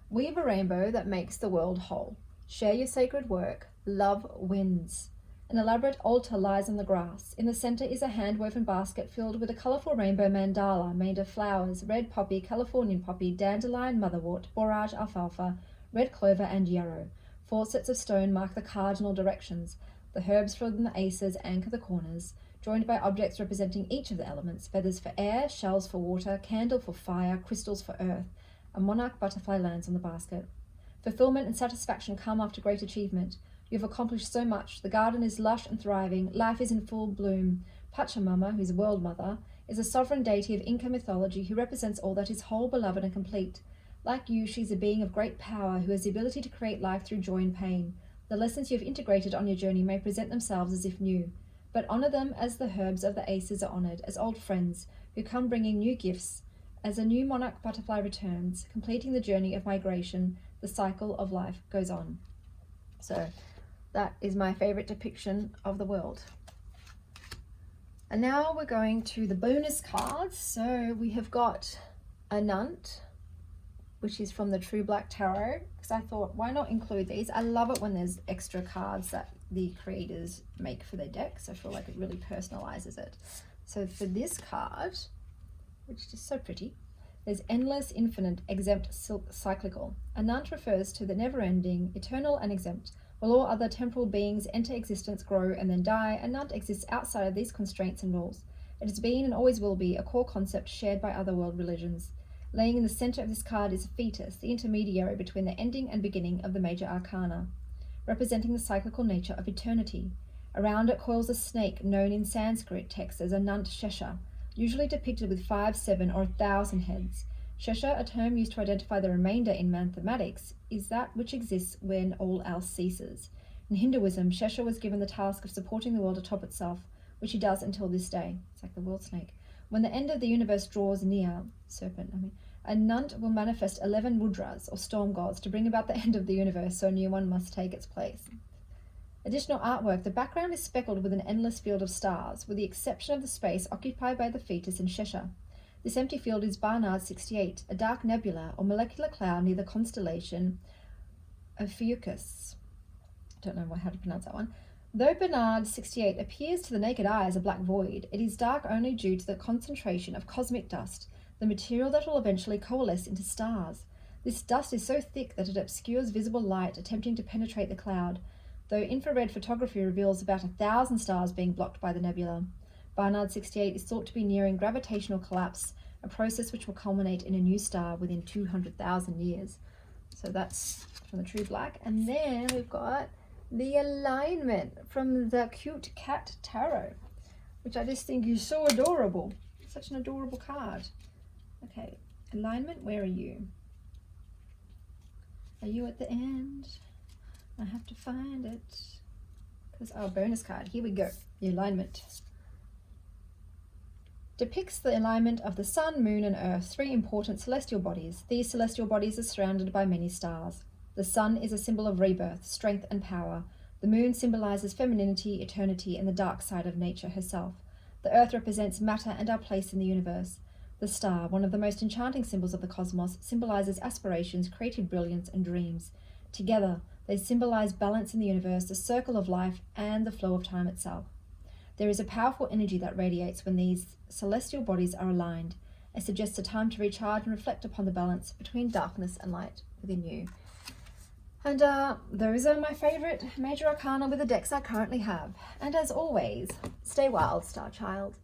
Weave a rainbow that makes the world whole. Share your sacred work. Love wins. An elaborate altar lies on the grass. In the center is a hand-woven basket filled with a colorful rainbow mandala made of flowers: red poppy, Californian poppy, dandelion, motherwort, borage, alfalfa, red clover, and yarrow. 4 sets of stone mark the cardinal directions. The herbs from the aces anchor the corners, joined by objects representing each of the elements: feathers for air, shells for water, candle for fire, crystals for earth. A monarch butterfly lands on the basket. Fulfillment and satisfaction come after great achievement. You have accomplished so much. The garden is lush and thriving. Life is in full bloom. Pachamama, who is a world mother, is a sovereign deity of Inca mythology who represents all that is whole, beloved, and complete. Like you, she is a being of great power who has the ability to create life through joy and pain. The lessons you have integrated on your journey may present themselves as if new, but honor them as the herbs of the aces are honored, as old friends who come bringing new gifts. As a new monarch butterfly returns, completing the journey of migration, the cycle of life goes on. So that is my favorite depiction of the world. And now we're going to the bonus cards. So we have got a Nunt, which is from the True Black Tarot, because I thought, why not include these? I love it when there's extra cards that the creators make for their decks. I feel like it really personalizes it. So for this card, which is just so pretty, there's endless, infinite, exempt, cyclical. A Nunt refers to the never-ending, eternal, and exempt. While all other temporal beings enter existence, grow, and then die, a Nunt exists outside of these constraints and rules. It has been and always will be a core concept shared by other world religions. Laying in the center of this card is a fetus, the intermediary between the ending and beginning of the major arcana, representing the cyclical nature of eternity. Around it coils a snake known in Sanskrit texts as a Nunt Shesha, usually depicted with 5, 7, or 1,000 heads. Shesha, a term used to identify the remainder in mathematics, is that which exists when all else ceases. In Hinduism, Shesha was given the task of supporting the world atop itself, which he does until this day. It's like the world snake. When the end of the universe draws near, a Nunt will manifest 11 Rudras, or storm gods, to bring about the end of the universe, so a new one must take its place. Additional artwork. The background is speckled with an endless field of stars, with the exception of the space occupied by the fetus in Shesha. This empty field is Barnard 68, a dark nebula or molecular cloud near the constellation Ophiuchus. I don't know how to pronounce that one. Though Barnard 68 appears to the naked eye as a black void, it is dark only due to the concentration of cosmic dust, the material that will eventually coalesce into stars. This dust is so thick that it obscures visible light attempting to penetrate the cloud, though infrared photography reveals about 1,000 stars being blocked by the nebula. Barnard 68 is thought to be nearing gravitational collapse, a process which will culminate in a new star within 200,000 years. So that's from the True Black. And then we've got the alignment from the Cute Cat Tarot, which I just think is so adorable. Such an adorable card. Okay, alignment, where are you? Are you at the end? I have to find it. Because our bonus card, here we go, the alignment. Depicts the alignment of the Sun, Moon, and Earth, 3 important celestial bodies. These celestial bodies are surrounded by many stars. The Sun is a symbol of rebirth, strength, and power. The Moon symbolizes femininity, eternity, and the dark side of nature herself. The Earth represents matter and our place in the universe. The star, one of the most enchanting symbols of the cosmos, symbolizes aspirations, creative brilliance, and dreams. Together, they symbolize balance in the universe, the circle of life, and the flow of time itself. There is a powerful energy that radiates when these celestial bodies are aligned. It suggests a time to recharge and reflect upon the balance between darkness and light within you. And those are my favorite major arcana with the decks I currently have. And as always, stay wild, Star Child.